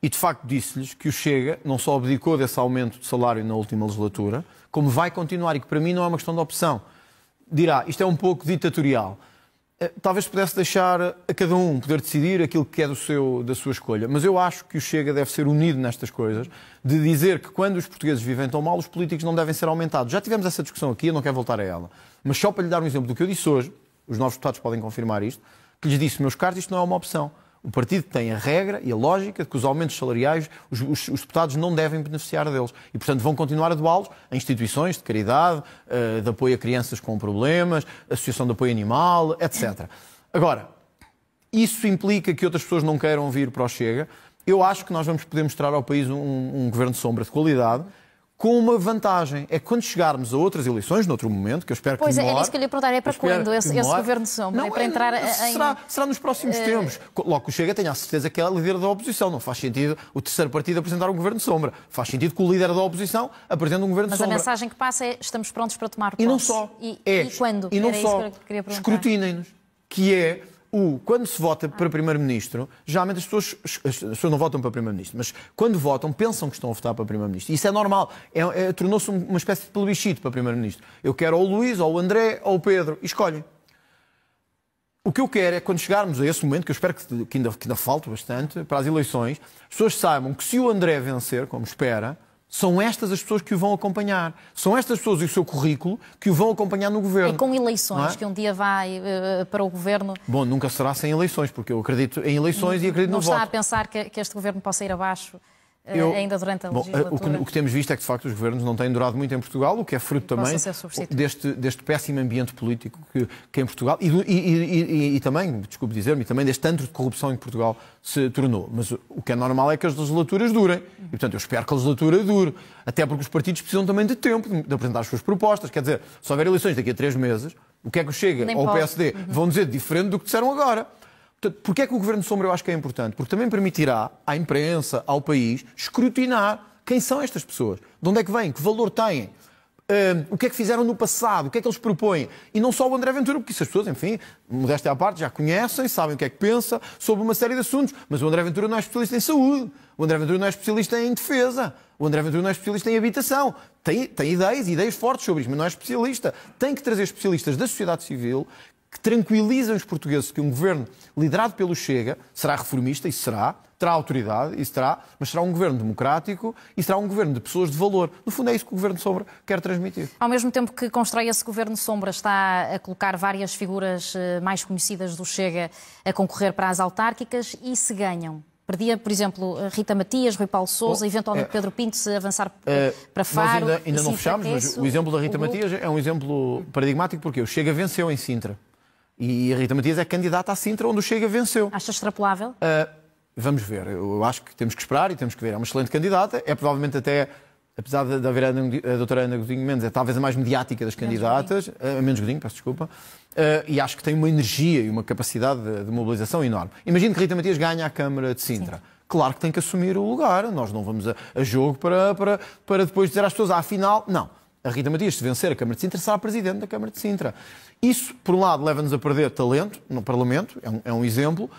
E, de facto, disse-lhes que o Chega não só abdicou desse aumento de salário na última legislatura, como vai continuar, e que para mim não é uma questão de opção. Dirá, isto é um pouco ditatorial. talvez pudesse deixar a cada um poder decidir aquilo que é da sua escolha. Mas eu acho que o Chega deve ser unido nestas coisas, de dizer que quando os portugueses vivem tão mal, os políticos não devem ser aumentados. Já tivemos essa discussão aqui, eu não quero voltar a ela. Mas só para lhe dar um exemplo do que eu disse hoje, os novos deputados podem confirmar isto, que lhes disse, meus caros, isto não é uma opção. O partido tem a regra e a lógica de que os aumentos salariais, os deputados não devem beneficiar deles. E, portanto, vão continuar a doá-los a instituições de caridade, de apoio a crianças com problemas, associação de apoio animal, etc. Agora, isso implica que outras pessoas não queiram vir para o Chega. Eu acho que nós vamos poder mostrar ao país um governo de sombra de qualidade, com uma vantagem. É que quando chegarmos a outras eleições, noutro momento, que eu espero que demore... Pois, era isso que eu lhe ia perguntar. É para quando esse governo de sombra? Não, é para entrar será nos próximos tempos. Logo que o Chega tenha a certeza que é a líder da oposição. Não faz sentido o terceiro partido apresentar um governo de sombra. Faz sentido que o líder da oposição apresente um governo de sombra. Mas a mensagem que passa é estamos prontos para tomar posse. E não só. E quando? E não era só. Isso que eu queria perguntar. Escrutinem-nos. Que é... Quando se vota para Primeiro-Ministro, geralmente as pessoas não votam para Primeiro-Ministro, mas quando votam, pensam que estão a votar para Primeiro-Ministro. E isso é normal. Tornou-se uma espécie de plebiscito para Primeiro-Ministro. Eu quero ou o Luís, ou o André, ou o Pedro. E escolhem. O que eu quero é, quando chegarmos a esse momento, que eu espero que ainda falte bastante, para as eleições, as pessoas saibam que se o André vencer, como espera, são estas as pessoas que o vão acompanhar. São estas pessoas e o seu currículo que o vão acompanhar no governo. É com eleições que um dia vai para o governo... Bom, nunca será sem eleições, porque eu acredito em eleições e acredito no voto. Não está a pensar que este governo possa ir abaixo ainda durante a legislatura? O que temos visto é que, de facto, os governos não têm durado muito em Portugal, o que é fruto também deste péssimo ambiente político que em Portugal, e também, desculpe dizer-me, também deste antro de corrupção em que Portugal se tornou. Mas o que é normal é que as legislaturas durem. E, portanto, eu espero que a legislatura dure. Até porque os partidos precisam também de tempo de apresentar as suas propostas. Quer dizer, se houver eleições daqui a 3 meses, o que é que o Chega ou o PSD vão dizer diferente do que disseram agora? Porquê é que o Governo de Sombra eu acho que é importante? Porque também permitirá à imprensa, ao país, escrutinar quem são estas pessoas, de onde é que vêm, que valor têm, o que é que fizeram no passado, o que é que eles propõem. E não só o André Ventura, porque isso as pessoas, enfim, modéstia à parte, já conhecem, sabem o que é que pensa sobre uma série de assuntos. Mas o André Ventura não é especialista em saúde, o André Ventura não é especialista em defesa, o André Ventura não é especialista em habitação. Tem ideias fortes sobre isto, mas não é especialista. Tem que trazer especialistas da sociedade civil que tranquilizam os portugueses que um governo liderado pelo Chega será reformista, isso será, terá autoridade, isso terá, mas será um governo democrático e será um governo de pessoas de valor. No fundo é isso que o Governo de Sombra quer transmitir. Ao mesmo tempo que constrói esse Governo de Sombra, está a colocar várias figuras mais conhecidas do Chega a concorrer para as autárquicas e se ganham. Perdia, por exemplo, Rita Matias, Rui Paulo Sousa, eventualmente Pedro Pinto, se avançar para Faro. Nós ainda não fechámos, mas o exemplo da Rita Matias é um exemplo paradigmático porque o Chega venceu em Sintra. E a Rita Matias é candidata à Sintra, onde o Chega venceu. Acha extrapolável? Vamos ver. Eu acho que temos que esperar e temos que ver. É uma excelente candidata. É provavelmente até, apesar de haver a doutora Ana Godinho Mendes, é talvez a mais mediática das candidatas. Menos Godinho, peço desculpa. E acho que tem uma energia e uma capacidade de mobilização enorme. Imagino que Rita Matias ganha a Câmara de Sintra. Sim. Claro que tem que assumir o lugar. Nós não vamos a jogo para depois dizer às pessoas, afinal, não. A Rita Matias, se vencer a Câmara de Sintra, será Presidente da Câmara de Sintra. Isso, por um lado, leva-nos a perder talento no Parlamento, é um exemplo,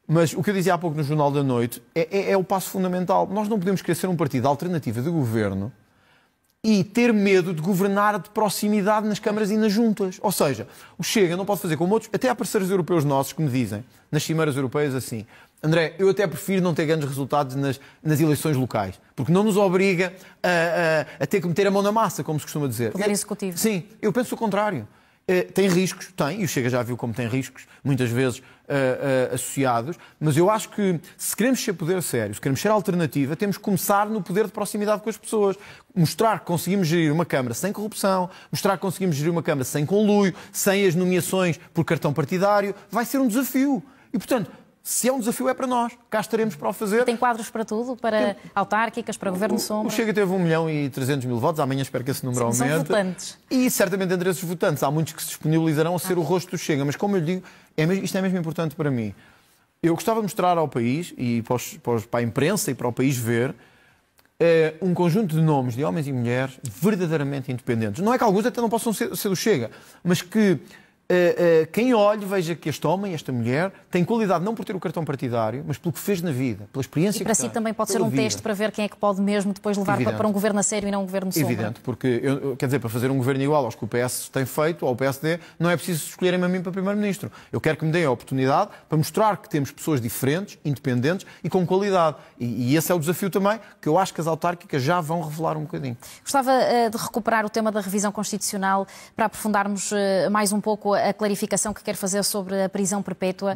mas o que eu dizia há pouco no Jornal da Noite é o passo fundamental. Nós não podemos querer ser um partido alternativo de governo e ter medo de governar de proximidade nas câmaras e nas juntas. Ou seja, o Chega não pode fazer como outros, até há parceiros europeus nossos que me dizem, nas cimeiras europeias, assim, André, eu até prefiro não ter grandes resultados nas eleições locais, porque não nos obriga a ter que meter a mão na massa, como se costuma dizer. Poder executivo. Sim, eu penso o contrário. Tem riscos, e o Chega já viu como tem riscos, muitas vezes associados, mas eu acho que se queremos ser poder sério, se queremos ser alternativa, temos que começar no poder de proximidade com as pessoas. Mostrar que conseguimos gerir uma Câmara sem corrupção, mostrar que conseguimos gerir uma Câmara sem conluio, sem as nomeações por cartão partidário, vai ser um desafio. E, portanto, se é um desafio, é para nós. Cá estaremos para o fazer. Tem quadros para tudo? Para autárquicas, para Governo de Sombra? O Chega teve 1.300.000 votos. Amanhã espero que esse número aumente. São votantes. E certamente entre esses votantes há muitos que se disponibilizarão a ser o rosto do Chega. Mas como eu lhe digo, isto é mesmo importante para mim. Eu gostava de mostrar ao país, e para a imprensa e para o país ver, um conjunto de nomes de homens e mulheres verdadeiramente independentes. Não é que alguns até não possam ser do Chega, mas que quem olhe veja que este homem, esta mulher, tem qualidade não por ter o cartão partidário, mas pelo que fez na vida, pela experiência que tem. E para si também pode ser um teste para ver quem é que pode mesmo depois levar para um governo a sério e não um governo sombra. Evidente, porque, quer dizer, para fazer um governo igual aos que o PS tem feito, ou o PSD, não é preciso escolherem-me a mim para primeiro-ministro. Eu quero que me deem a oportunidade para mostrar que temos pessoas diferentes, independentes e com qualidade. E esse é o desafio também, que eu acho que as autárquicas já vão revelar um bocadinho. Gostava de recuperar o tema da revisão constitucional para aprofundarmos mais um pouco a clarificação que quer fazer sobre a prisão perpétua.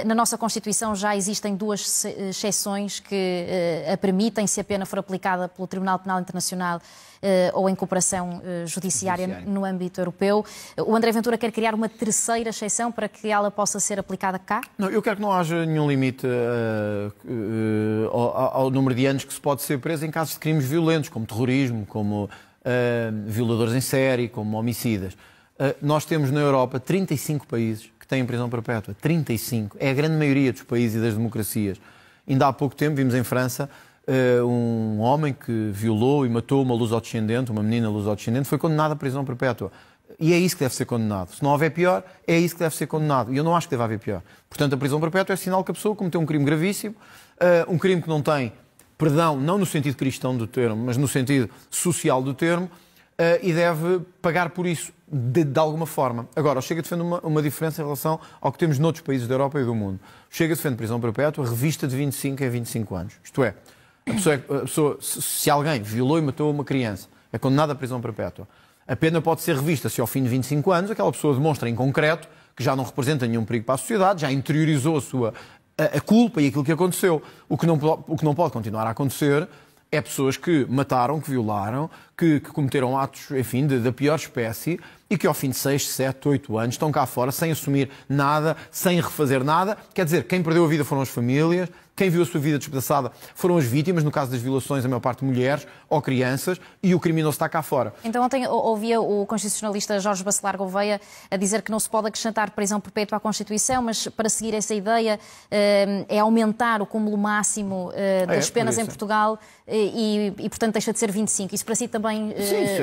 Na nossa Constituição já existem duas exceções que a permitem se a pena for aplicada pelo Tribunal Penal Internacional ou em cooperação judiciária no âmbito europeu. O André Ventura quer criar uma terceira exceção para que ela possa ser aplicada cá? Não, eu quero que não haja nenhum limite ao número de anos que se pode ser preso em casos de crimes violentos, como terrorismo, como violadores em série, como homicidas. Nós temos na Europa 35 países que têm prisão perpétua. 35. É a grande maioria dos países e das democracias. Ainda há pouco tempo vimos em França um homem que violou e matou uma luso-descendente, uma menina luso-descendente, foi condenado à prisão perpétua. E é isso que deve ser condenado. Se não houver pior, é isso que deve ser condenado. E eu não acho que deve haver pior. Portanto, a prisão perpétua é sinal que a pessoa cometeu um crime gravíssimo, um crime que não tem perdão, não no sentido cristão do termo, mas no sentido social do termo, e deve pagar por isso, de alguma forma. Agora, o Chega defende uma diferença em relação ao que temos noutros países da Europa e do mundo. O Chega defende prisão perpétua, revista de 25 a 25 anos. Isto é, a pessoa, se alguém violou e matou uma criança, é condenada à prisão perpétua. A pena pode ser revista se ao fim de 25 anos aquela pessoa demonstra em concreto que já não representa nenhum perigo para a sociedade, já interiorizou a culpa e aquilo que aconteceu. O que não pode continuar a acontecer é pessoas que mataram, que violaram, que cometeram atos, enfim, da pior espécie e que ao fim de 6, 7, 8 anos estão cá fora sem assumir nada, sem refazer nada. Quer dizer, quem perdeu a vida foram as famílias, quem viu a sua vida despedaçada foram as vítimas, no caso das violações, a maior parte mulheres ou crianças, e o criminoso está cá fora. Então ontem ouvia o constitucionalista Jorge Bacelar Gouveia a dizer que não se pode acrescentar prisão perpétua à Constituição, mas para seguir essa ideia é aumentar o cúmulo máximo das penas em Portugal e, portanto, deixa de ser 25. Isso para si também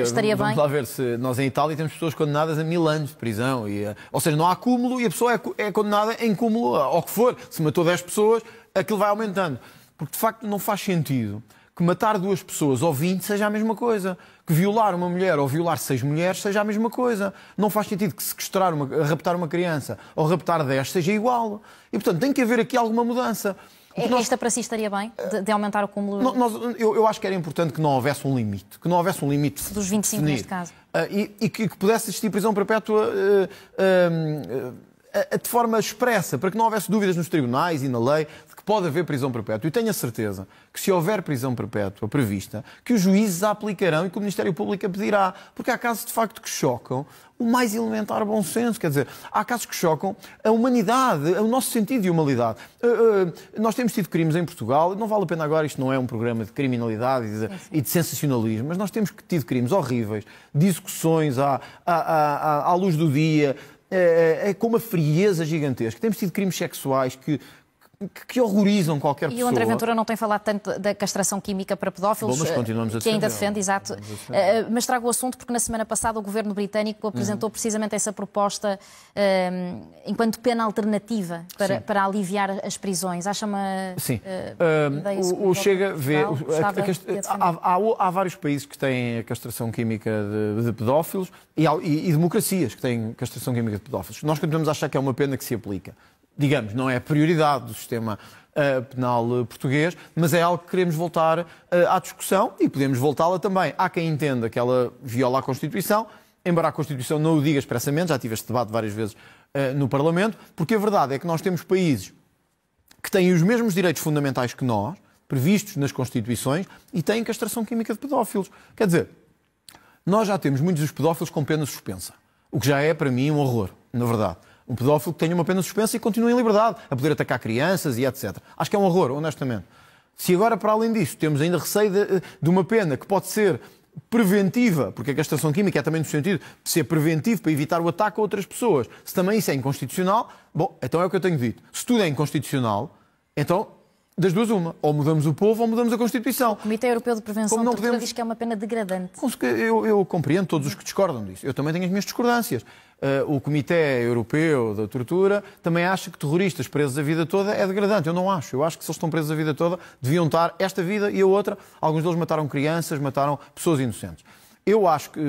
estaria bem? Vamos lá ver se nós em Itália temos pessoas condenadas a 1000 anos de prisão. Ou seja, não há cúmulo e a pessoa é condenada em cúmulo ao que for. Se matou 10 pessoas, aquilo vai aumentando. Porque, de facto, não faz sentido que matar 2 pessoas ou 20 seja a mesma coisa. Que violar uma mulher ou violar 6 mulheres seja a mesma coisa. Não faz sentido que sequestrar, raptar uma criança ou raptar 10 seja igual. E, portanto, tem que haver aqui alguma mudança. Esta para si estaria bem, de aumentar o cúmulo? Eu acho que era importante que não houvesse um limite. Que não houvesse um limite dos 25 neste caso. E que pudesse existir prisão perpétua de forma expressa, para que não houvesse dúvidas nos tribunais e na lei de que pode haver prisão perpétua. E tenho a certeza que se houver prisão perpétua prevista, que os juízes a aplicarão e que o Ministério Público a pedirá. Porque há casos, de facto, que chocam o mais elementar bom senso. Quer dizer, há casos que chocam a humanidade, o nosso sentido de humanidade. Nós temos tido crimes em Portugal, não vale a pena agora, isto não é um programa de criminalidade e de sensacionalismo, mas nós temos tido crimes horríveis, de execuções à luz do dia, com uma frieza gigantesca. Temos tido crimes sexuais que horrorizam qualquer pessoa. E o André Ventura não tem falado tanto da castração química para pedófilos, mas continuamos a que ainda defende, exato. Mas trago o assunto porque na semana passada o governo britânico apresentou precisamente essa proposta enquanto pena alternativa para aliviar as prisões. Acha uma ideia o Chega vê... Há vários países que têm a castração química de pedófilos e democracias que têm castração química de pedófilos. Nós continuamos a achar que é uma pena que se aplica. Digamos, não é a prioridade do sistema penal português, mas é algo que queremos voltar à discussão e podemos voltá-la também. Há quem entenda que ela viola a Constituição, embora a Constituição não o diga expressamente, já tive este debate várias vezes no Parlamento, porque a verdade é que nós temos países que têm os mesmos direitos fundamentais que nós, previstos nas Constituições, e têm castração química de pedófilos. Quer dizer, nós já temos muitos dos pedófilos com pena suspensa, o que já é, para mim, um horror, na verdade. Um pedófilo que tenha uma pena suspensa e continue em liberdade, a poder atacar crianças e etc. Acho que é um horror, honestamente. Se agora, para além disso, temos ainda receio de uma pena que pode ser preventiva, porque a castração química é também no sentido de ser preventivo para evitar o ataque a outras pessoas. Se também isso é inconstitucional, bom, então é o que eu tenho dito. Se tudo é inconstitucional, então Das duas uma. Ou mudamos o povo ou mudamos a Constituição. O Comitê Europeu de Prevenção Como não de Tortura podemos... diz que é uma pena degradante. Eu compreendo todos os que discordam disso. Eu também tenho as minhas discordâncias. O Comitê Europeu da Tortura também acha que terroristas presos a vida toda é degradante. Eu não acho. Eu acho que se eles estão presos a vida toda, deviam estar esta vida e a outra. Alguns deles mataram crianças, mataram pessoas inocentes. Eu acho que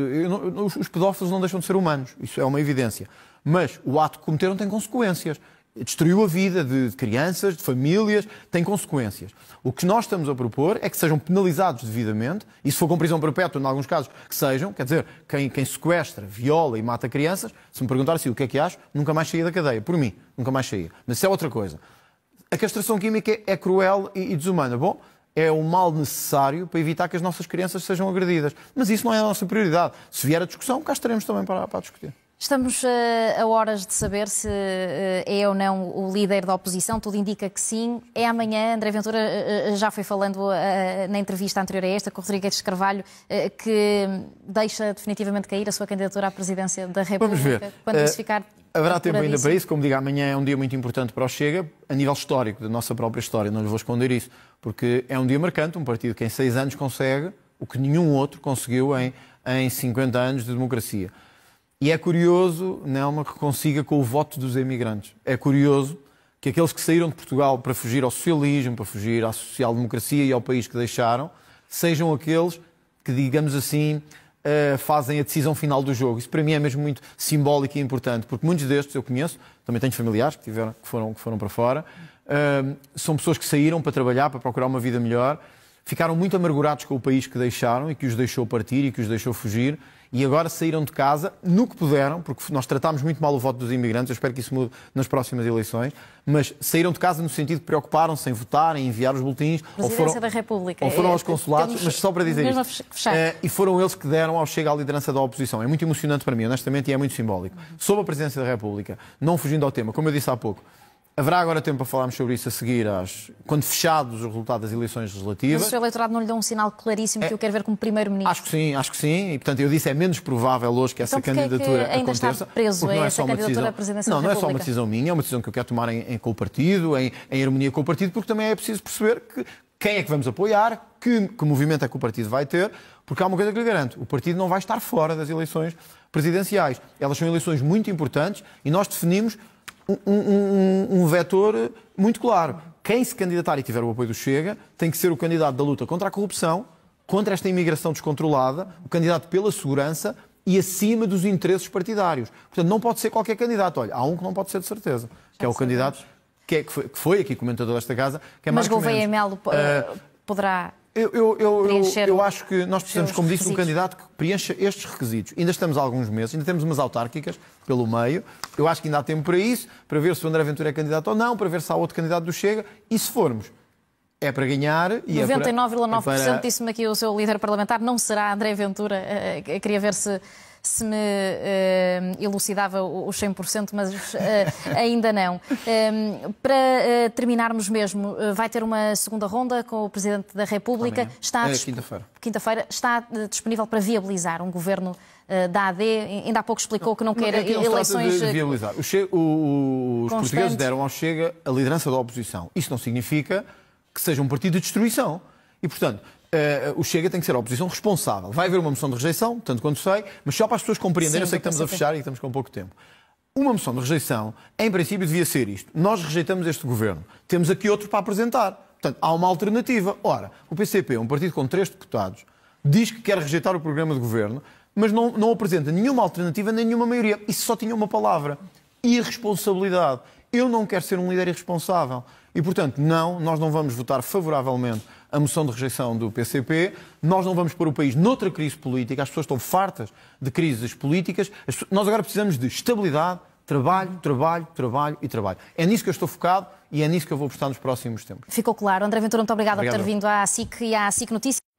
os pedófilos não deixam de ser humanos. Isso é uma evidência. Mas o ato que cometeram tem consequências. Destruiu a vida de crianças, de famílias, tem consequências. O que nós estamos a propor é que sejam penalizados devidamente, e se for com prisão perpétua, em alguns casos, que sejam, quer dizer, quem sequestra, viola e mata crianças, se me perguntar assim o que é que acho, nunca mais saía da cadeia. Por mim, nunca mais saía. Mas isso é outra coisa. A castração química é cruel e desumana. Bom, é um mal necessário para evitar que as nossas crianças sejam agredidas. Mas isso não é a nossa prioridade. Se vier a discussão, cá estaremos também para discutir. Estamos a horas de saber se é ou não o líder da oposição. Tudo indica que sim. É amanhã. André Ventura já foi falando na entrevista anterior a esta com o Rodrigues Carvalho que deixa definitivamente cair a sua candidatura à presidência da República. Vamos ver. Quando isso ficar... Haverá tempo ainda para isso. Como digo, amanhã é um dia muito importante para o Chega, a nível histórico, da nossa própria história. Não lhe vou esconder isso. Porque é um dia marcante. Um partido que em 6 anos consegue o que nenhum outro conseguiu em 50 anos de democracia. E é curioso, Nelma, que consiga com o voto dos emigrantes. É curioso que aqueles que saíram de Portugal para fugir ao socialismo, para fugir à social-democracia e ao país que deixaram, sejam aqueles que, digamos assim, fazem a decisão final do jogo. Isso para mim é mesmo muito simbólico e importante, porque muitos destes eu conheço, também tenho familiares que foram para fora, são pessoas que saíram para trabalhar, para procurar uma vida melhor, ficaram muito amargurados com o país que deixaram e que os deixou partir e que os deixou fugir, e agora saíram de casa no que puderam, porque nós tratámos muito mal o voto dos imigrantes, eu espero que isso mude nas próximas eleições, mas saíram de casa no sentido que preocuparam-se em votar, em enviar os boletins, Presidência da República. Ou foram aos consulados, mas só para dizer isto. E foram eles que deram ao Chega a liderança da oposição. É muito emocionante para mim, honestamente, e é muito simbólico. Sob a Presidência da República, não fugindo ao tema, como eu disse há pouco, haverá agora tempo para falarmos sobre isso a seguir, quando fechados os resultados das eleições legislativas. Mas o seu eleitorado não lhe deu um sinal claríssimo que eu quero ver como Primeiro-Ministro? Acho que sim. E, portanto, eu disse, é menos provável hoje que essa candidatura ainda aconteça. Está preso a essa candidatura à presidência da República? Não é só uma decisão minha, é uma decisão que eu quero tomar com o partido, em harmonia com o partido, porque também é preciso perceber quem é que vamos apoiar, que movimento é que o partido vai ter, porque há uma coisa que lhe garanto, o partido não vai estar fora das eleições presidenciais. Elas são eleições muito importantes e nós definimos um vetor muito claro. Quem se candidatar e tiver o apoio do Chega tem que ser o candidato da luta contra a corrupção, contra esta imigração descontrolada, o candidato pela segurança e acima dos interesses partidários. Portanto, não pode ser qualquer candidato. Olha, há um que não pode ser de certeza, que é o candidato que foi aqui comentador desta casa, que é Mas Marcos Mendes. Gouveia Melo poderá... Eu acho que nós precisamos, como disse, de um candidato que preencha estes requisitos. Ainda estamos há alguns meses, ainda temos umas autárquicas pelo meio. Eu acho que ainda há tempo para isso, para ver se o André Ventura é candidato ou não, para ver se há outro candidato do Chega. E se formos, é para ganhar. 99,9% disse-me aqui o seu líder parlamentar, não será André Ventura. Queria ver se me elucidava os 100%, mas ainda não. Para terminarmos mesmo, vai ter uma segunda ronda com o Presidente da República. Quinta-feira. Está disponível para viabilizar um governo da AD. Ainda há pouco explicou que não quer eleições... De viabilizar. Os portugueses deram ao Chega a liderança da oposição. Isso não significa que seja um partido de destruição. E, portanto, o Chega tem que ser a oposição responsável. Vai haver uma moção de rejeição, tanto quanto sei, mas só para as pessoas compreenderem, eu sei que estamos a fechar e estamos com pouco tempo. Uma moção de rejeição, em princípio, devia ser isto. Nós rejeitamos este governo. Temos aqui outro para apresentar. Portanto, há uma alternativa. Ora, o PCP, um partido com 3 deputados, diz que quer rejeitar o programa de governo, mas não apresenta nenhuma alternativa nem nenhuma maioria. Isso só tinha uma palavra: irresponsabilidade. Eu não quero ser um líder irresponsável. E, portanto, nós não vamos votar favoravelmente a moção de rejeição do PCP, nós não vamos pôr o país noutra crise política, as pessoas estão fartas de crises políticas, nós agora precisamos de estabilidade, trabalho, trabalho, trabalho e trabalho. É nisso que eu estou focado e é nisso que eu vou apostar nos próximos tempos. Ficou claro. André Ventura, muito obrigada por ter vindo à SIC e à SIC Notícias.